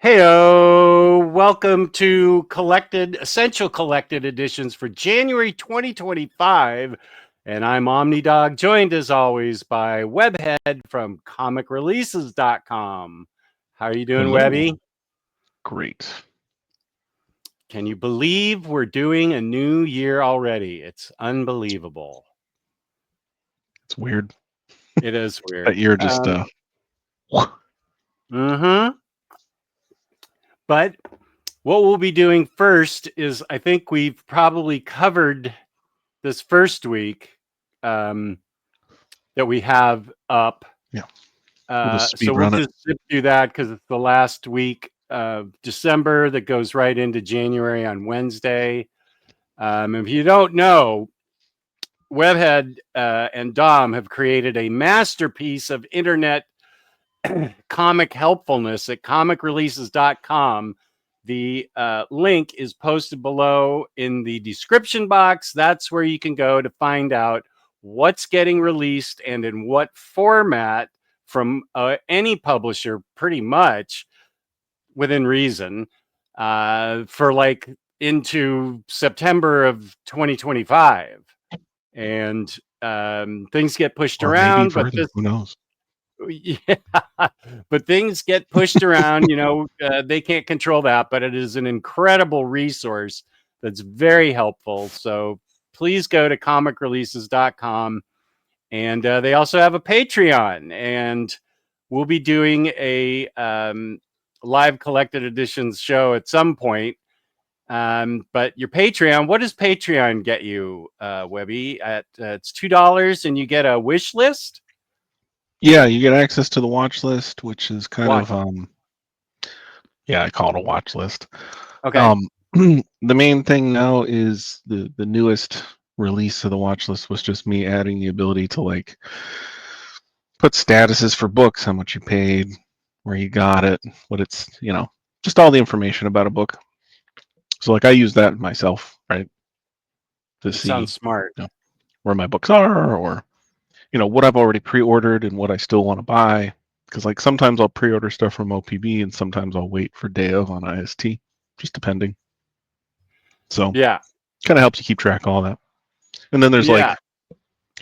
Heyo, welcome to Essential Collected Editions for January 2025. And I'm Omnidog, joined as always by Webhead from comicreleases.com. How are you doing, Hello. Webby? Great. Can you believe we're doing a new year already? It's unbelievable. It's weird. It is That weird. you're just But what we'll be doing first is I think we've probably covered this first week that we have up. Yeah. We'll So we'll just zip through that because it's the last week of December that goes right into January on Wednesday. If you don't know, Webhead and Dom have created a masterpiece of internet comic helpfulness at comicreleases.com. The link is posted below in the description box. That's where you can go to find out what's getting released and in what format from any publisher, pretty much within reason, for like into September of 2025. And things get pushed around, but who knows? yeah, but things get pushed around. They can't control that, but it is an incredible resource that's very helpful. So please go to comicreleases.com. And they also have a Patreon. And we'll be doing a live collected editions show at some point. But your Patreon, what does Patreon get you, Webby? It's $2 and you get a wish list. Yeah, you get access to the watch list, which is kind Watch. of I call it a watch list. Okay. The main thing now is the newest release of the watch list was just me adding the ability to like put statuses for books, how much you paid, where you got it, what it's, just all the information about a book. So like I use that myself, right? To see Sounds smart. Where my books are, or what I've already pre-ordered and what I still want to buy. Because like sometimes I'll pre-order stuff from OPB and sometimes I'll wait for day of on IST, just depending. So yeah, kind of helps you keep track of all that. And then there's like a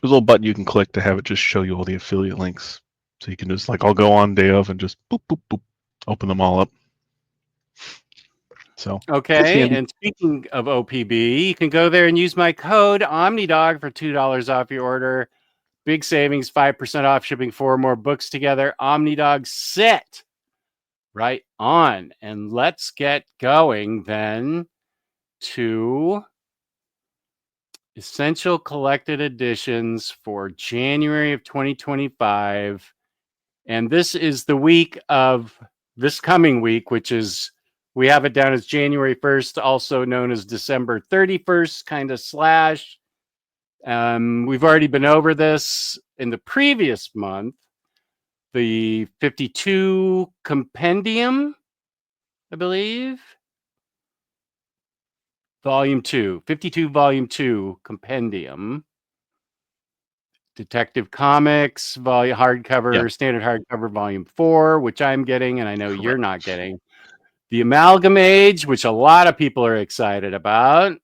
little button you can click to have it just show you all the affiliate links. So you can just like I'll go on day of and just boop boop boop open them all up. So okay. And speaking of OPB, you can go there and use my code Omnidog for $2 off your order. Big savings, 5% off shipping 4 more books together. Omnidog sit right on. And let's get going then to Essential Collected Editions for January of 2025. And this is the week of this coming week, which is, we have it down as January 1st, also known as December 31st, kind of slash. We've already been over this in the previous month. The 52 Compendium, I believe. Volume 2, 52 Volume 2 Compendium. Detective Comics, hardcover, standard hardcover, Volume 4, which I'm getting, and I know you're not getting. The Amalgam Age, which a lot of people are excited about.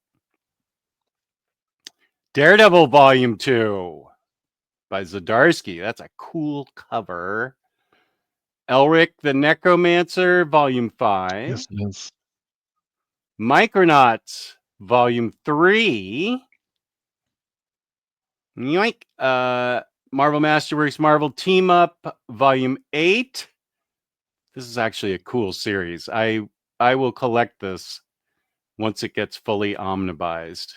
Daredevil Volume 2 by Zdarsky. That's a cool cover. Elric the Necromancer, Volume 5. Yes, it is. Micronauts, Volume 3. Yoink. Marvel Masterworks Marvel Team Up, Volume 8. This is actually a cool series. I will collect this once it gets fully omnibized.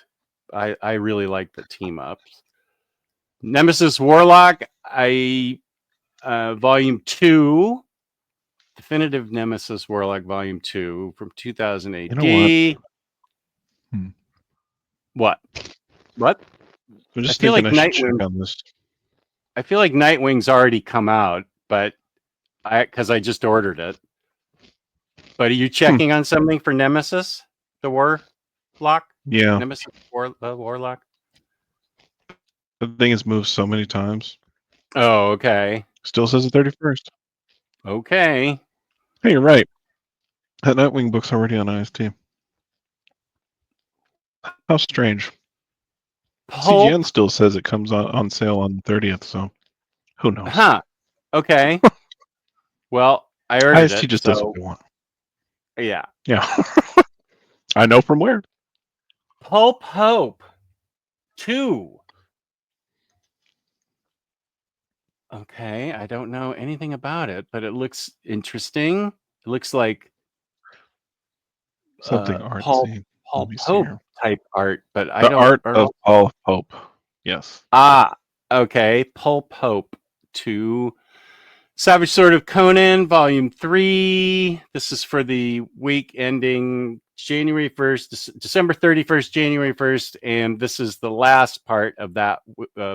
I really like the team ups. Nemesis Warlock, Volume 2. Definitive Nemesis Warlock Volume 2 from 2008. You know what? What? I'm just thinking I should check on this. I feel like Nightwing's already come out, but because I just ordered it. But are you checking on something for Nemesis, the Warlock? Yeah. Nemesis Warlock. The thing has moved so many times. Oh, okay. Still says the 31st. Okay. Hey, you're right. That Nightwing book's already on IST. How strange. Pulp. CGN still says it comes on sale on the 30th, so who knows? Huh. Okay. Well, I ordered IST it. just does what So they want. yeah. Yeah. I know from where. Pulp Hope 2. Okay, I don't know anything about it, but it looks interesting. It looks like Something Pulp artsy. Let Pulp me see Hope here. type art, but I The don't. Art of Paul Pope. Yes. Okay. Pulp Hope 2. Savage Sword of Conan, Volume 3. This is for the week ending January 1st, December 31st, January 1st, and this is the last part of that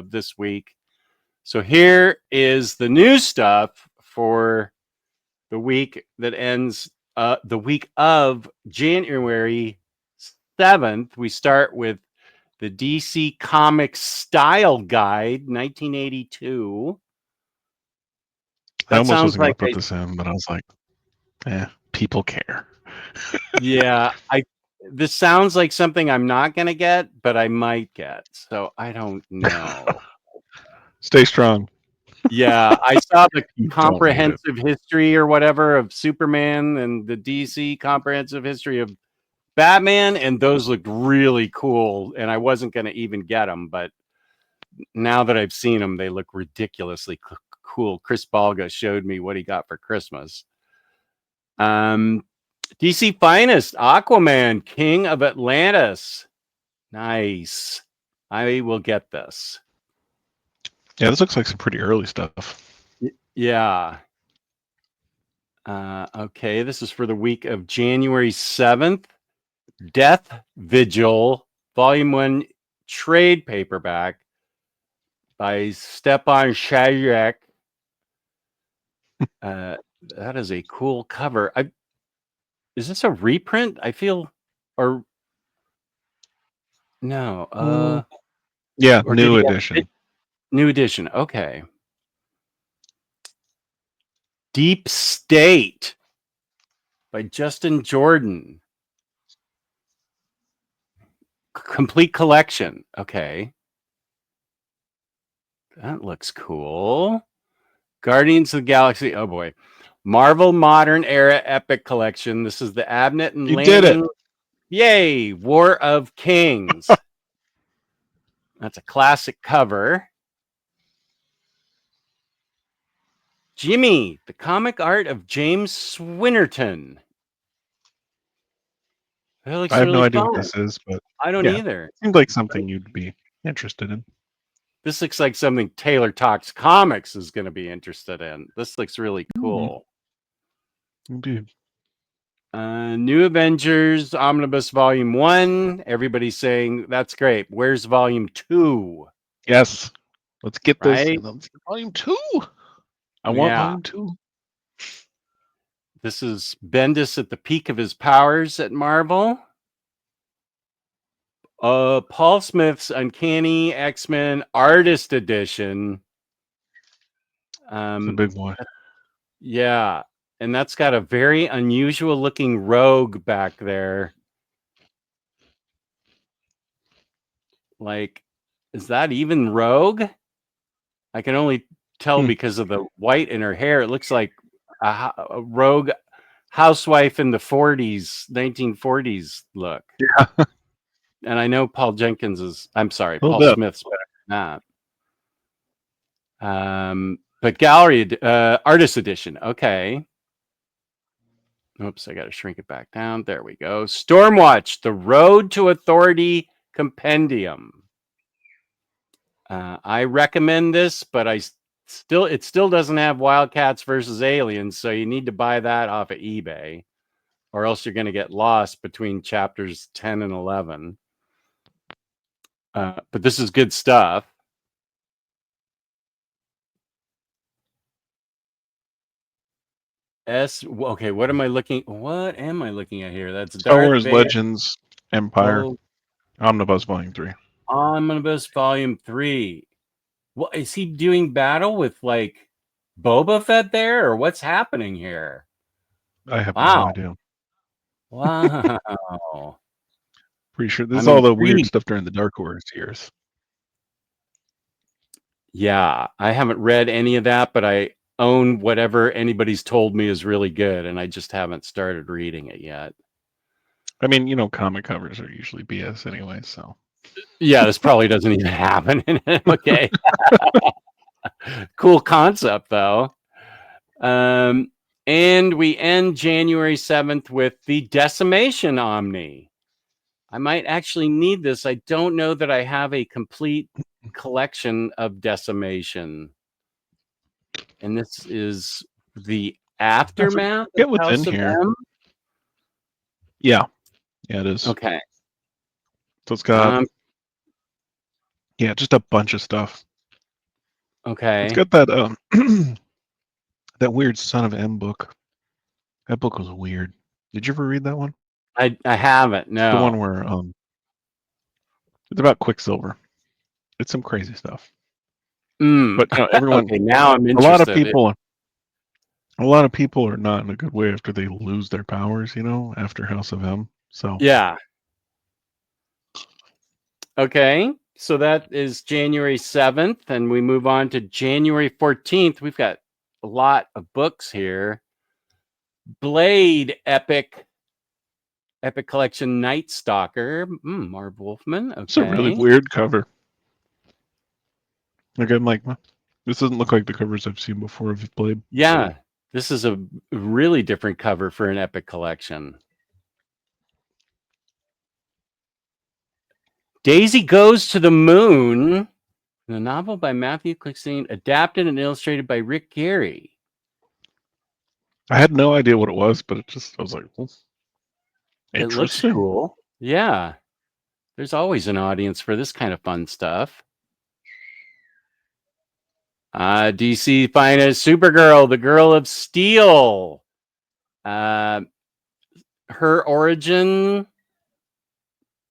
this week. So here is the new stuff for the week that ends the week of January 7th. We start with the DC Comics Style Guide, 1982. I That almost sounds wasn't going like to put this in, but I was like, people care. yeah, this sounds like something I'm not going to get, but I might get. So I don't know. Stay strong. Yeah, I saw the You don't need it. comprehensive history or whatever of Superman and the DC comprehensive history of Batman, and those looked really cool. And I wasn't going to even get them, but now that I've seen them, they look ridiculously cool. Chris Balga showed me what he got for Christmas. DC Finest, Aquaman, King of Atlantis. Nice. I will get this. Yeah, this looks like some pretty early stuff. Yeah. Okay, this is for the week of January 7th. Death Vigil, Volume 1 trade paperback by Stepan Shajek. That is a cool cover. Is this a reprint? I feel, or no. Yeah, Or did new he edition. have new edition? Okay. Deep State by Justin Jordan. Complete collection. Okay. That looks cool. Guardians of the Galaxy. Oh boy. Marvel Modern Era Epic Collection. This is the Abnett and You did it. Lanning. Yay. War of Kings. That's a classic cover. Jimmy, the comic art of James Swinnerton. That looks I have no really idea fun. what this is, but I don't yeah, either. seems like something you'd be interested in. This looks like something Taylor Talks Comics is going to be interested in. This looks really cool. Indeed. New Avengers Omnibus Volume 1. Everybody's saying that's great. Where's Volume 2? Yes. Let's get this. Right? Let's get volume 2. I want Yeah. volume 2. This is Bendis at the peak of his powers at Marvel. Paul Smith's Uncanny X-Men Artist Edition. It's a big boy. Yeah, and that's got a very unusual looking rogue back there. Like, is that even Rogue? I can only tell because of the white in her hair. It looks like a rogue housewife in the 40s, 1940s look. Yeah. And I know Paul Smith's better than that. But gallery artist edition. Okay. Oops, I got to shrink it back down. There we go. Stormwatch, The Road to Authority Compendium. I recommend this, but it still doesn't have Wildcats versus Aliens, so you need to buy that off of eBay, or else you're going to get lost between chapters 10 and 11. But this is good stuff. Okay, what am I looking at here? That's Star Darth Wars Vader. Legends Empire. Oh, Omnibus Volume 3. Omnibus Volume 3. What is he doing battle with, like, Boba Fett there, or what's happening here? I have no Wow. idea. Wow. Pretty sure this I'm is all the weird intrigued. stuff during the Dark Horse years. Yeah, I haven't read any of that, but I own whatever anybody's told me is really good, and I just haven't started reading it yet. I mean, you know, comic covers are usually BS anyway, so. Yeah, this probably doesn't even happen. Okay. Cool concept, though. And we end January 7th with the Decimation Omni. I might actually need this. I don't know that I have a complete collection of Decimation. And this is the aftermath of Get what's in House of here. M. Yeah. Yeah, it is. Okay. So it's got, yeah, just a bunch of stuff. Okay. It's got that that weird Son of M book. That book was weird. Did you ever read that one? I haven't. The one No. where it's about Quicksilver. It's some crazy stuff. But you know, everyone, Okay. Now I'm a lot of interested. people, a lot of people are not in a good way after they lose their powers. You know, after House of M. So Yeah. Okay. So that is January 7th, and we move on to January 14th. We've got a lot of books here. Blade Epic Collection Night Stalker. Marv Wolfman. it's a really Okay. weird cover. Like I'm like, this doesn't look like the covers I've seen before of Blade. Yeah. This is a really different cover for an Epic collection. Daisy Goes to the Moon. The novel by Matthew Clixine, adapted and illustrated by Rick Gary. I had no idea what it was, but I was like, well, It looks interesting. cool. Yeah. There's always an audience for this kind of fun stuff. DC finest Supergirl, the Girl of Steel. Her origin,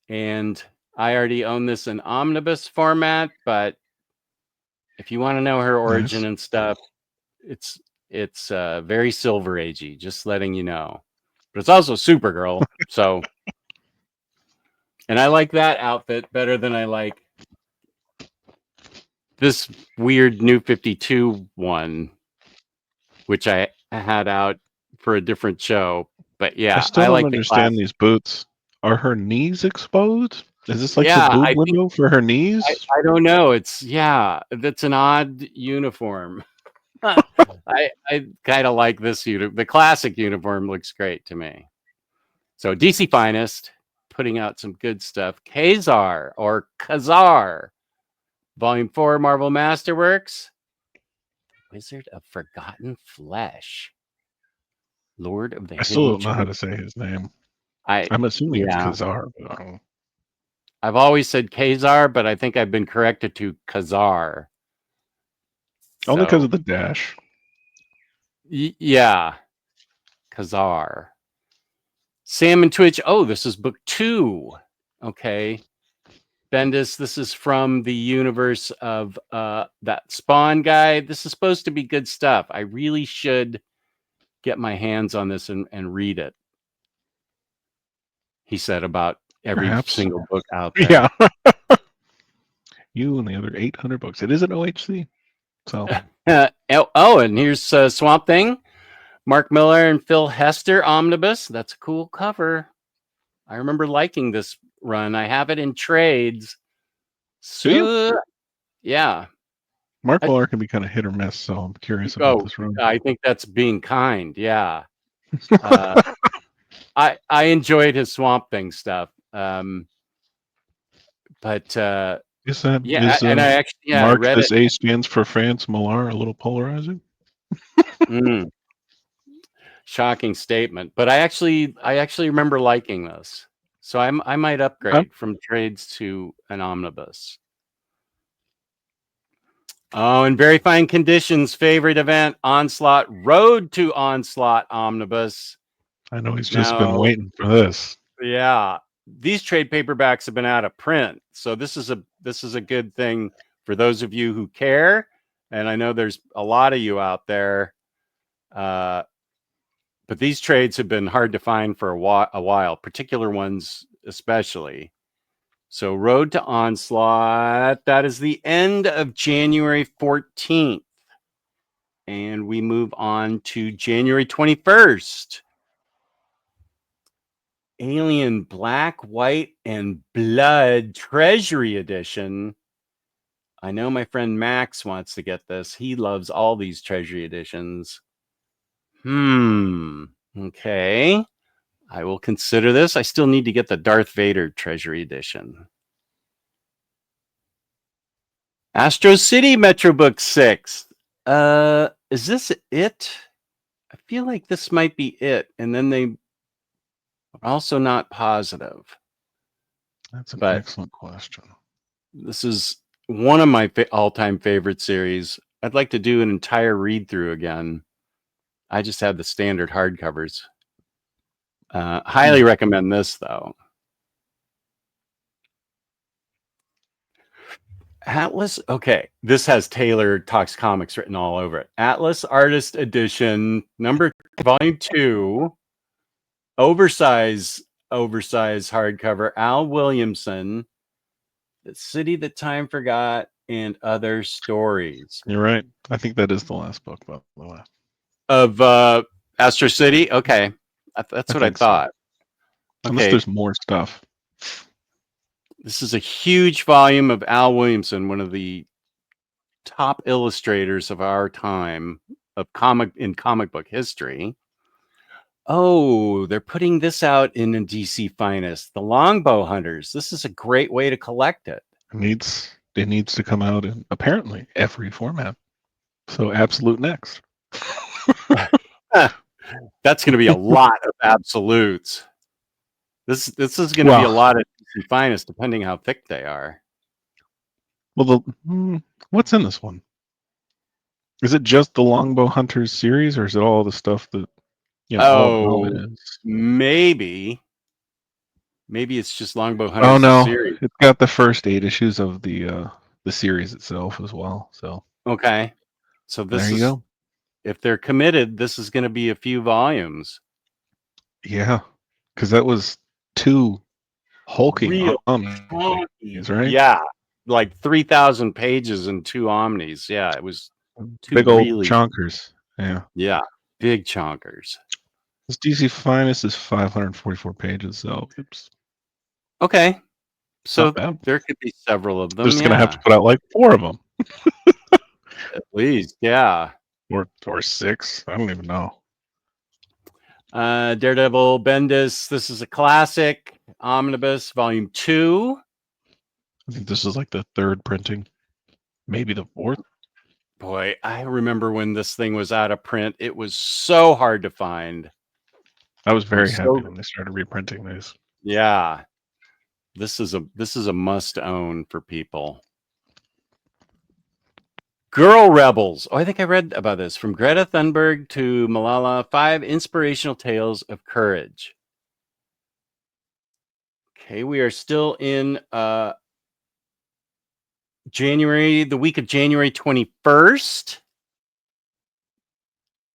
and I already own this in omnibus format, but if you want to know her origin Nice. and stuff, it's very Silver Agey, just letting you know. But it's also Supergirl, so. And I like that outfit better than I like this weird New 52 one, which I had out for a different show. But I yeah, still I don't like the understand classic. these boots. Are her knees exposed? Is this like the Yeah, boob I think window for her knees? I don't know. That's an odd uniform. I kind of like this uniform. The classic uniform looks great to me. So DC Finest putting out some good stuff. Kazar or Kazar, Volume 4, Marvel Masterworks. Wizard of Forgotten Flesh. Lord of the I still Hidden don't know how Tree. to say his name. I I'm assuming it's yeah. Kazar, but I don't know. I've always said Kazar, but I think I've been corrected to Kazar. Only because of So the dash. yeah, Kazar. Sam and Twitch. Oh, this is book 2. Okay. Bendis, this is from the universe of that Spawn guy. This is supposed to be good stuff. I really should get my hands on this and read it. He said about every Perhaps. single book out Yeah. there. You and the other 800 books. It is an OHC. So And here's Swamp Thing. Mark Miller and Phil Hester omnibus. That's a cool cover. I remember liking this run. I have it in trades. do you? So yeah. Mark I, Millar can be kind of hit or miss, so I'm curious about oh, this run. I think that's being kind. Yeah. I enjoyed his Swamp Thing stuff. But Is that yeah, and I actually I Mark read it. as A stands for France Millar a little polarizing? Shocking statement, but I actually remember liking this, so I might upgrade from trades to an omnibus. Oh, in very fine conditions, favorite event, Onslaught, Road to Onslaught omnibus. I know he's just been waiting for this. Yeah, these trade paperbacks have been out of print, so this is a good thing for those of you who care, and I know there's a lot of you out there. But But these trades have been hard to find for a while, particular ones especially. So Road to Onslaught, that is the end of January 14th. And we move on to January 21st. Alien Black, White, and Blood Treasury Edition. I know my friend Max wants to get this. He loves all these Treasury Editions. Okay. I will consider this. I still need to get the Darth Vader Treasury Edition. Astro City Metro Book 6. Is this it? I feel like this might be it. And then they are also not positive. That's an But excellent question. this is one of my all-time favorite series. I'd like to do an entire read-through again. I just have the standard hardcovers. Highly recommend this, though. Atlas, okay. This has Taylor Talks Comics written all over it. Atlas Artist Edition, volume 2, oversized hardcover, Al Williamson, The City That Time Forgot, and Other Stories. You're right. I think that is the last book, by the way. Of Astro City? Okay. That's what I thought. So. Unless there's more stuff. This is a huge volume of Al Williamson, one of the top illustrators of our time of comic book history. Oh, they're putting this out in a DC Finest, The Longbow Hunters. This is a great way to collect it. It needs to come out in apparently every format. So Absolute next. That's going to be a lot of absolutes. This is going to be a lot of DC Finest, depending how thick they are. Well, what's in this one? Is it just the Longbow Hunters series, or is it all the stuff that all it is? Maybe it's just Longbow Hunters. Oh no, series. It's got the first 8 issues of the series itself as well. So okay, so this there you go. If they're committed, this is going to be a few volumes. Yeah, because that was 2 hulking omnis, right? Yeah, like 3,000 pages and 2 omnis. Yeah, it was 2 big old chonkers. Yeah, big chonkers. This DC Finest is 544 pages, so oops. Okay, so there could be several of them. They're just gonna have to put out like 4 of them, at least. Yeah, or 6. I don't even know. Daredevil Bendis. This is a classic omnibus, volume 2. I think this is like the 3rd printing, maybe the 4th. Boy, I remember when this thing was out of print. It was so hard to find. I was very happy when they started reprinting these. Yeah, this is a must own for people. Girl Rebels. Oh, I think I read about this. From Greta Thunberg to Malala, 5 inspirational tales of courage. Okay, we are still in January, the week of January 21st.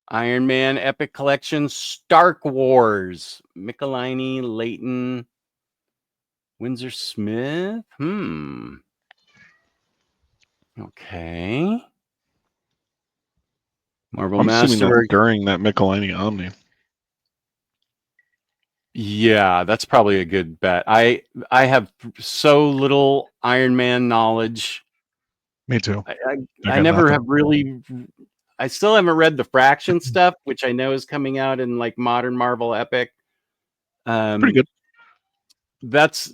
Iron Man Epic Collection, Stark Wars. Michelini, Layton, Windsor Smith. Okay. Marvel Masterwork during that Michelini Omni. Yeah, that's probably a good bet. I have so little Iron Man knowledge. Me too. I never have really. I still haven't read the Fraction stuff, which I know is coming out in like Modern Marvel Epic. Pretty good. That's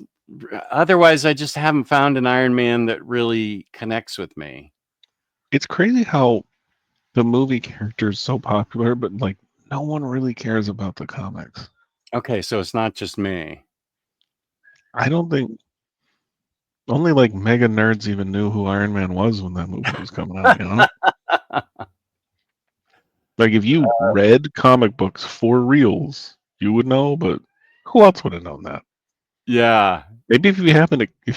otherwise, I just haven't found an Iron Man that really connects with me. It's crazy how the movie character is so popular, but like no one really cares about the comics. Okay, so it's not just me. I don't think only like mega nerds even knew who Iron Man was when that movie was coming out, you know? Like if you read comic books for reals, you would know, but who else would have known that? Yeah. Maybe if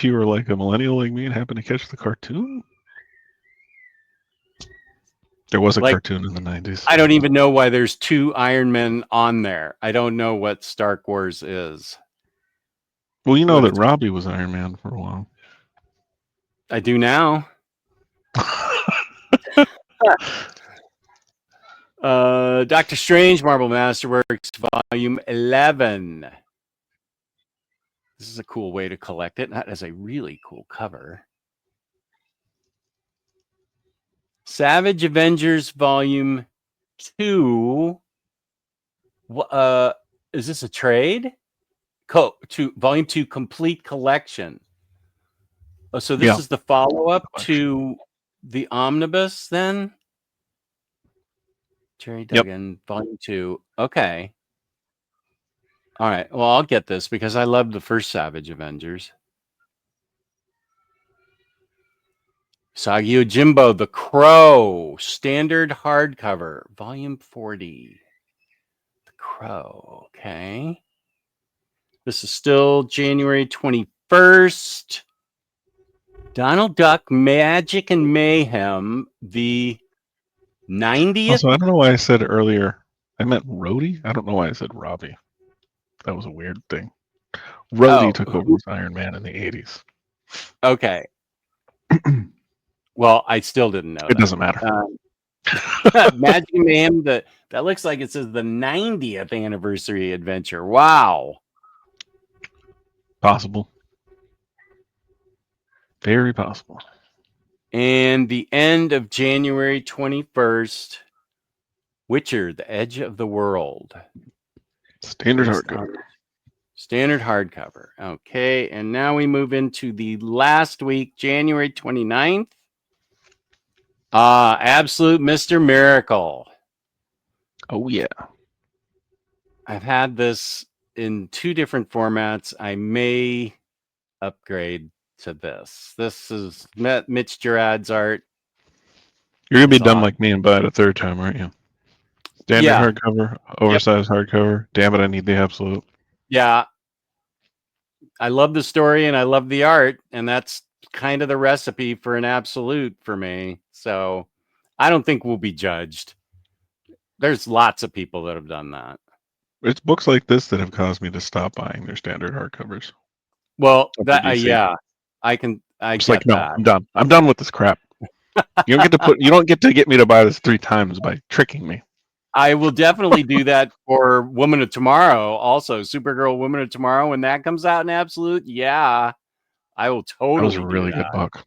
you were like a millennial like me and happened to catch the cartoon. There was a Like, cartoon in the 90s. I don't even know why there's 2 Iron Men on there. I don't know what Stark Wars is. Well, you know What that it's, Robbie was Iron Man for a while. I do now. Doctor Strange Marvel Masterworks Volume 11. This is a cool way to collect it. That is a really cool cover. Savage Avengers Volume 2. Is this a trade? Volume 2 Complete Collection. Oh, so this Yeah. is the follow-up to the Omnibus then? Jerry Yep. Duggan, Volume 2. Okay. All right. Well, I'll get this because I love the first Savage Avengers. Sagio Jimbo, The Crow, standard hardcover, Volume 40. The Crow. Okay. This is still January 21st. Donald Duck, Magic and Mayhem, the 90th. Also, I don't know why I said earlier I meant Rhodey. I don't know why I said Robbie. That was a weird thing. Rhodey took over as Iron Man in the 80s. Okay. Well, I still didn't know. It doesn't matter. Magic and Mayhem, that looks like it says the 90th anniversary adventure. Wow. Possible. Very possible. And the end of January 21st, Witcher, The Edge of the World. Standard hardcover. Standard hardcover. Okay, and now we move into the last week, January 29th. Absolute Mr. Miracle. Oh, yeah. I've had this in 2 different formats. I may upgrade to this. This is Mitch Gerard's art. You're going to be dumb like me and buy it a third time, aren't you? Standard hardcover, oversized hardcover. Damn it, I need the absolute. Yeah. I love the story and I love the art, and that's kind of the recipe for an absolute for me. So I don't think we'll be judged. There's lots of people that have done that. It's books like this that have caused me to stop buying their standard hardcovers. Well, that yeah, I get like, no, that. I'm done. I'm done with this crap. You don't get to get me to buy this 3 times by tricking me. I will definitely do that for Woman of Tomorrow. Also, Supergirl Woman of Tomorrow, when that comes out in absolute, yeah, I will totally. That was a really good book.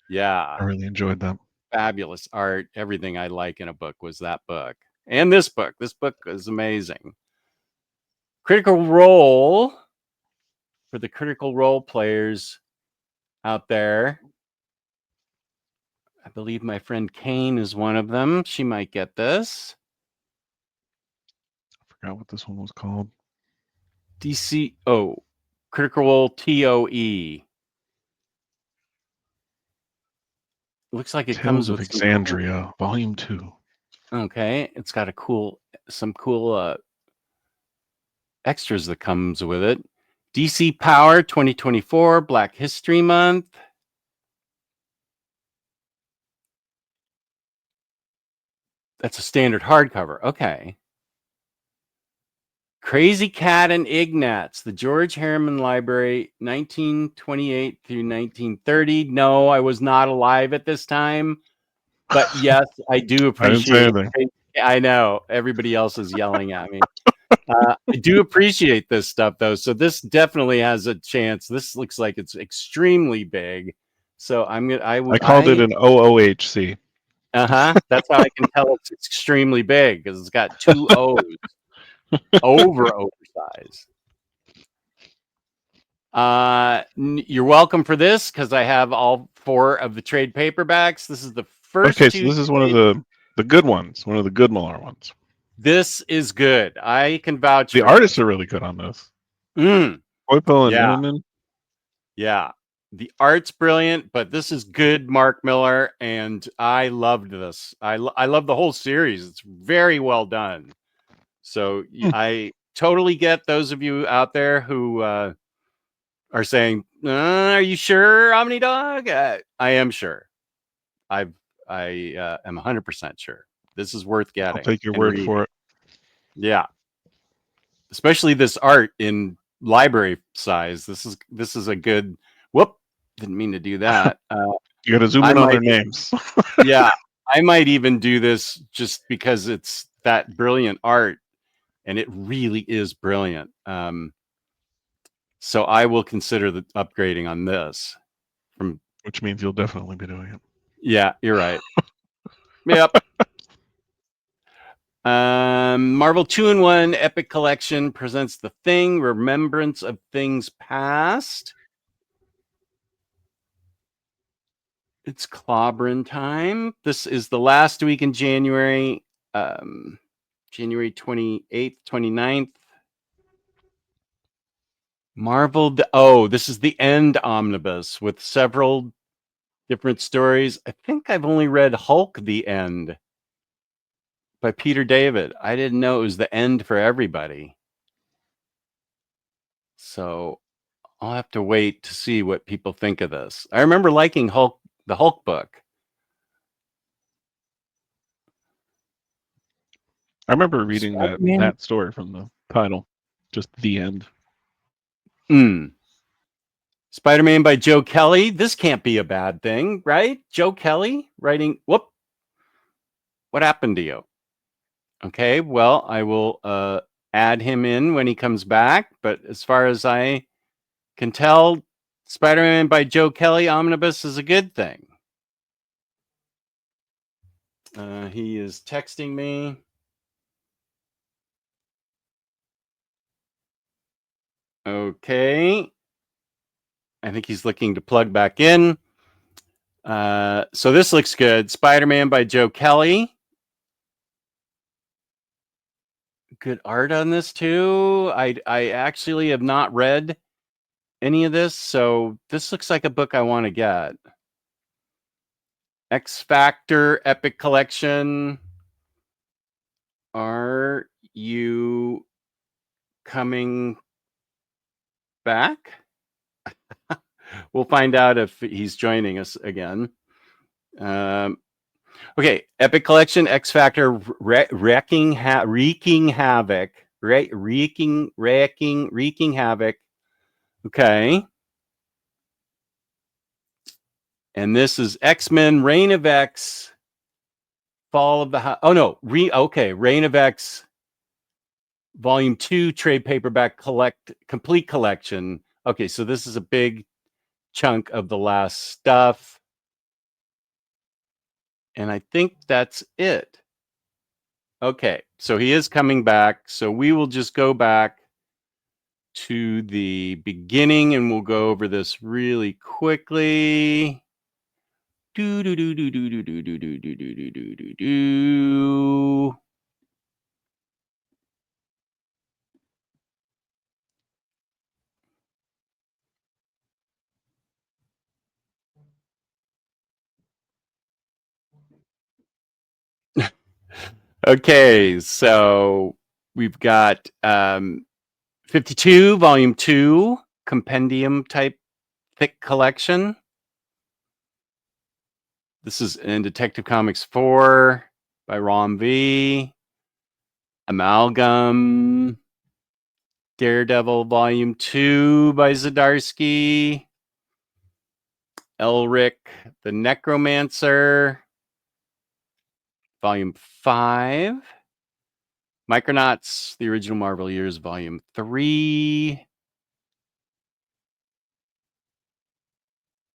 Yeah, I really enjoyed that. Fabulous art. Everything I like in a book was that book, and this book. This book is amazing. Critical Role for the Critical Role players out there. I believe my friend Kane is one of them. She might get this. I forgot what this one was called. DCO, Critical Role TOE. Looks like it Tales comes of with Exandria, Volume 2. Okay, it's got some cool extras that comes with it. DC Power 2024, Black History Month. That's a standard hardcover. Okay. Crazy Cat and Ignatz, the George Harriman Library, 1928 through 1930. No, I was not alive at this time, but yes, I do appreciate. I didn't say anything. I know everybody else is yelling at me. I do appreciate this stuff though, so this definitely has a chance. This looks like it's extremely big, so I called it an OOHC. That's how I can tell it's extremely big, because it's got 2 O's. Oversized. You're welcome for this, because I have all 4 of the trade paperbacks. This is the first. Okay, so this is one of the good ones, one of the good Millar ones. This is good. I can vouch. The artists are really good on this. Oipel and Immelman. Yeah, the art's brilliant, but this is good Mark Millar, and I loved this. I love the whole series. It's very well done. So I totally get those of you out there who are saying, "Are you sure, Omnidog?" I am sure. I've I am 100% sure. This is worth I'll getting. take your and word reading. for it. Yeah, especially this art in library size. This is a good. Whoop! Didn't mean to do that. You got to zoom I in on their might. names. Yeah, I might even do this just because it's that brilliant art, and it really is brilliant. So I will consider the upgrading on this. From Which means you'll definitely be doing it. Yeah, you're right. Yep. Marvel 2-in-1 Epic Collection presents The Thing, Remembrance of Things Past. It's clobbering time. This is the last week in January, January 28th, 29th. Marvel. Oh, this is the End Omnibus with several different stories. I think I've only read Hulk The End by Peter David. I didn't know it was the end for everybody. So I'll have to wait to see what people think of this. I remember liking the Hulk book. I remember reading Spider-Man. that story from the title, just the end. Spider-Man by Joe Kelly. This can't be a bad thing, right? Joe Kelly writing. Whoop. What happened to you? Okay, well, I will add him in when he comes back. But as far as I can tell, Spider-Man by Joe Kelly Omnibus is a good thing. He is texting me. Okay. I think he's looking to plug back in. So this looks good. Spider-Man by Joe Kelly. Good art on this too. I actually have not read any of this, so this looks like a book I want to get. X Factor Epic Collection. Are you coming back? We'll find out if he's joining us again. Okay, Epic Collection, X Factor, wreaking havoc, wreaking havoc. Okay, and this is X-Men: Reign of X, Fall of the Oh no, Reign of X, Volume 2, trade paperback complete collection. Okay, so this is a big chunk of the last stuff, and I think that's it. Okay, so he is coming back. So we will just go back to the beginning and we'll go over this really quickly. Do do do do do do do do do do do do do do. Okay, so we've got 52, Volume 2, compendium type thick collection. This is in Detective Comics 4 by Rom V. Amalgam. Daredevil Volume 2 by Zdarsky. Elric the Necromancer. Volume 5. Micronauts, The Original Marvel Years, Volume 3.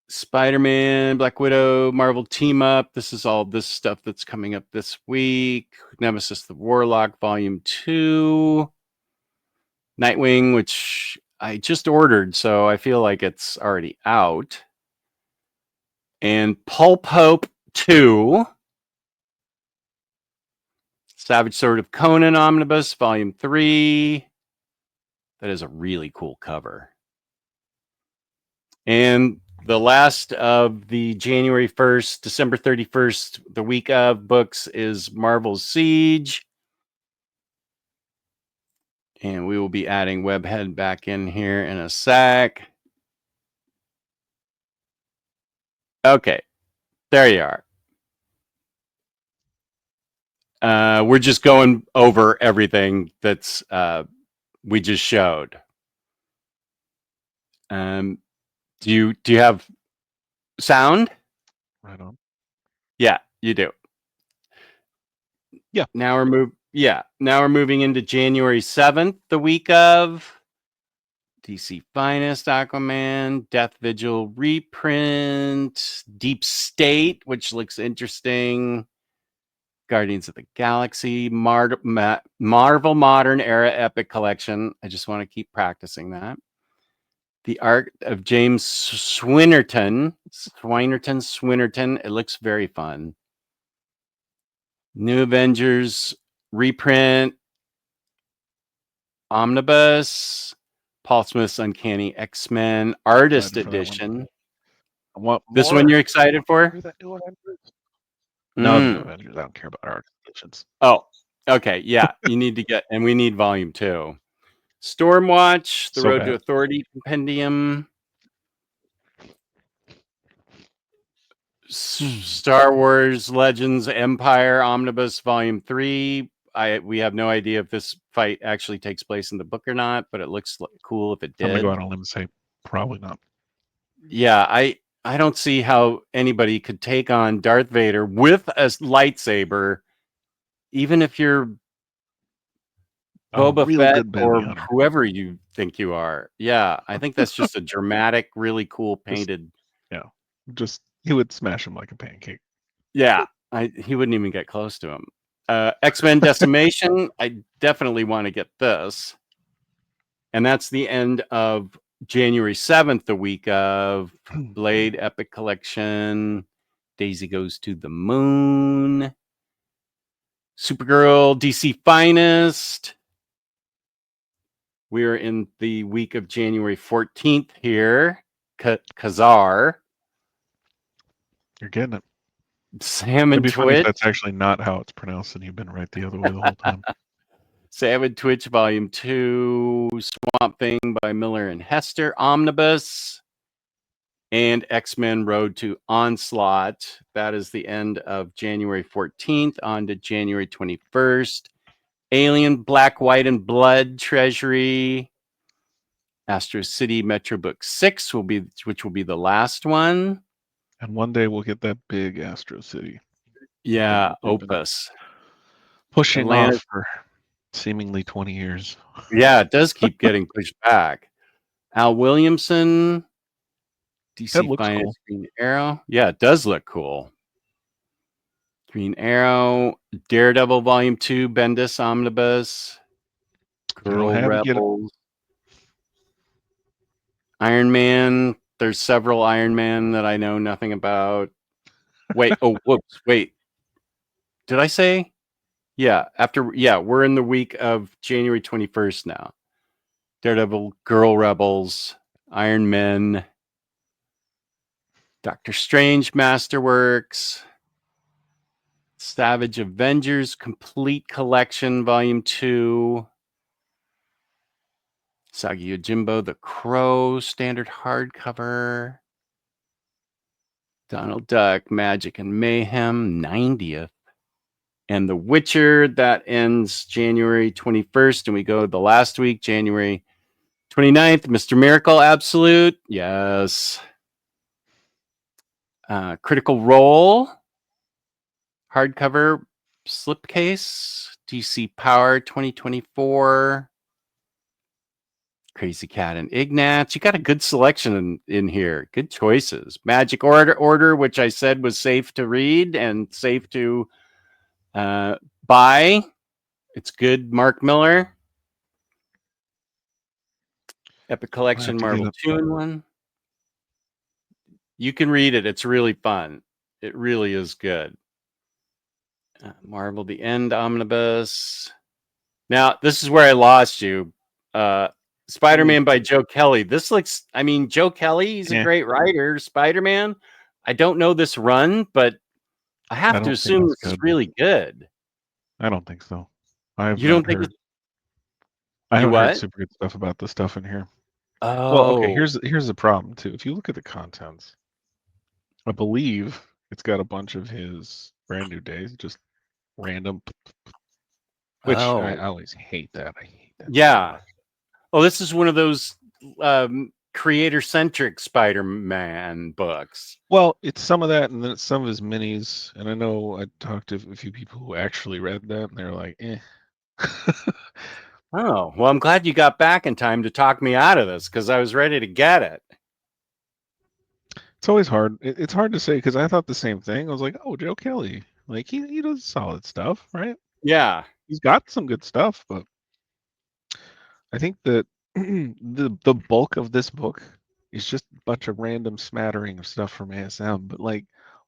Spider-Man, Black Widow, Marvel Team Up. This is all this stuff that's coming up this week. Nemesis the Warlock, Volume 2. Nightwing, which I just ordered, so I feel like it's already out. And Pulp Hope 2. Savage Sword of Conan Omnibus, Volume 3. That is a really cool cover. And the last of the January 1st, December 31st, the week of books is Marvel's Siege. And we will be adding Webhead back in here in a sec. Okay, there you are. We're just going over everything that's we just showed. Do you have sound? Right on. Yeah, you do. Yeah. Now we're moving into January 7th, the week of DC Finest, Aquaman, Death Vigil reprint, Deep State, which looks interesting. Guardians of the Galaxy, Marvel Modern Era Epic Collection. I just want to keep practicing that. The art of James Swinnerton. It looks very fun. New Avengers reprint, Omnibus, Paul Smith's Uncanny X-Men Artist Excited for that one. Edition. I want more. This one you're excited for? That new Avengers. No, the new Avengers. I don't care about art editions. Oh, okay. Yeah, you need to get, and we need volume 2. Stormwatch, The Road to Authority Compendium. Star Wars Legends Empire Omnibus Volume 3. We have no idea if this fight actually takes place in the book or not, but it looks cool if it did. I'm gonna go out on a limb and say probably not. Yeah, I don't see how anybody could take on Darth Vader with a lightsaber, even if you're Boba Fett or whoever you think you are. Yeah, I think that's just a dramatic, really cool painted. He would smash him like a pancake. Yeah, he wouldn't even get close to him. X-Men Decimation, I definitely want to get this. And that's the end of January 7th, the week of Blade Epic Collection, Daisy Goes to the Moon, Supergirl, DC Finest. We're in the week of January 14th here. Kazar. You're getting it. Sam and It'd be funny if Twitch. that's actually not how it's pronounced and you've been right the other way the whole time. Sam and Twitch Volume 2, Swamp Thing by Miller and Hester, Omnibus, and X-Men Road to Onslaught. That is the end of January 14th on to January 21st. Alien, Black, White, and Blood Treasury. Astro City Metro Book 6 which will be the last one. And one day we'll get that big Astro City. Yeah, opus. Pushing off for seemingly 20 years. Yeah, it does keep getting pushed back. Al Williamson, DC Finance, cool. Green Arrow. Yeah, it does look cool. Green Arrow, Daredevil Volume 2, Bendis Omnibus, Girl Rebels, Iron Man. There's several Iron Man that I know nothing about. Wait, whoops, wait. Did I say? Yeah, we're in the week of January 21st now. Daredevil, Girl Rebels, Iron Men, Doctor Strange Masterworks, Savage Avengers Complete Collection Volume 2, Sagi Yojimbo The Crow Standard Hardcover, Donald Duck Magic and Mayhem 90th, and The Witcher, that ends January 21st, and we go the last week, January 29th, Mr. Miracle Absolute, yes. Critical Role, hardcover slipcase, DC Power 2024, Crazy Cat and Ignatz. You got a good selection in here. Good choices. Magic Order, which I said was safe to read and safe to buy. It's good. Mark Miller. Epic Collection Marvel 2-in-1. You can read it. It's really fun. It really is good. Marvel The End Omnibus. Now, this is where I lost you. Spider-Man by Joe Kelly. This looks, Joe Kelly, he's a great writer. Spider-Man. I don't know this run, but I have to assume this is really good. I don't think so. You don't think I haven't heard super good stuff about the stuff in here. Oh. Well, okay, here's the problem too. If you look at the contents, I believe it's got a bunch of his brand new days just random, which I Oh, always hate that. I hate that so yeah. much. Oh, this is one of those creator-centric Spider-Man books. Well, it's some of that, and then it's some of his minis. And I know I talked to a few people who actually read that, and they're like, "Eh." Oh, well, I'm glad you got back in time to talk me out of this because I was ready to get it. It's always hard. It's hard to say because I thought the same thing. I was like, "Oh, Joe Kelly, like he does solid stuff, right? Yeah, He's got some good stuff." But I think that the bulk of this book is just a bunch of random smattering of stuff from ASM. But like,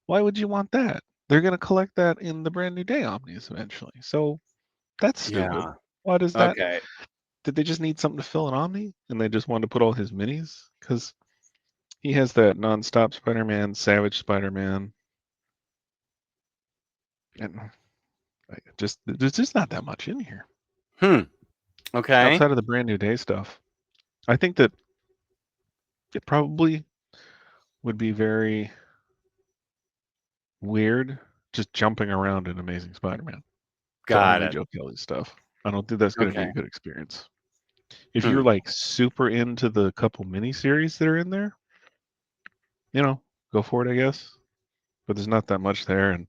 why would you want that? They're gonna collect that in the brand new day omnis eventually. So that's stupid. yeah. Why does that? Okay. Did they just need something to fill an omni, and they just wanted to put all his minis? Because he has that nonstop Spider-Man, Savage Spider-Man, and there's just not that much in here Okay. outside of the brand new day stuff. I think that it probably would be very weird just jumping around in Amazing Spider-Man to Got only it. Joe Kelly stuff. I don't think that's going to be Okay. a good experience. If you're Hmm. like super into the couple miniseries that are in there, go for it, I guess. But there's not that much there, and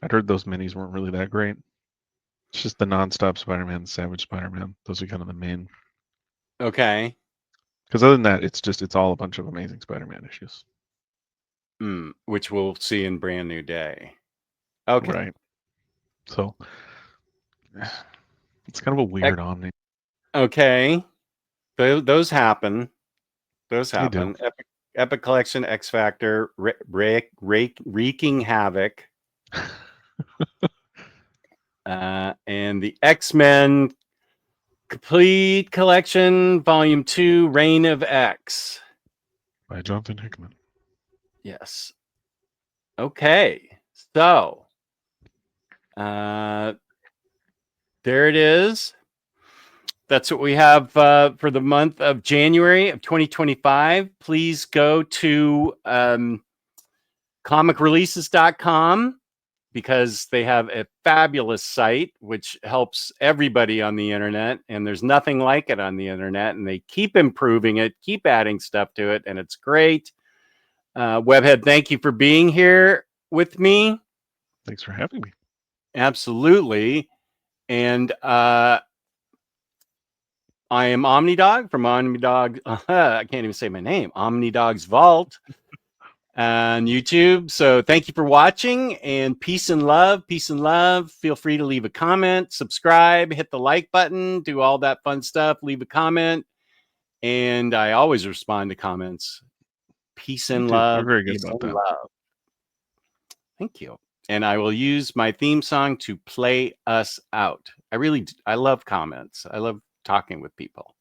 I'd heard those minis weren't really that great. It's just the nonstop Spider-Man, Savage Spider-Man. Those are kind of the main. Okay. Because other than that, it's all a bunch of Amazing Spider-Man issues. Which we'll see in Brand New Day. Okay. Right. So it's kind of a weird omni. Okay. Those happen. Those They do. happen. Epic Collection, X Factor, wreaking havoc, and the X-Men Complete Collection, Volume 2, Reign of X. By Jonathan Hickman. Yes. Okay. So, there it is. That's what we have for the month of January of 2025. Please go to comicreleases.com because they have a fabulous site which helps everybody on the internet, and there's nothing like it on the internet, and they keep improving it, keep adding stuff to it, and it's great. Webhead, thank you for being here with me. Thanks for having me. Absolutely. And I am Omnidog from Omnidog. I can't even say my name. Omnidog's Vault on YouTube. So thank you for watching, and peace and love. Peace and love. Feel free to leave a comment, subscribe, hit the like button, do all that fun stuff. Leave a comment, and I always respond to comments. Peace You and do. You're love. very good Peace about and that. love. Thank you. And I will use my theme song to play us out. I love comments. I love talking with people.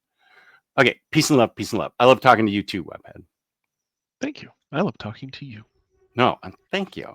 Okay, peace and love, peace and love. I love talking to you too, Webhead. Thank you. I love talking to you. No, thank you.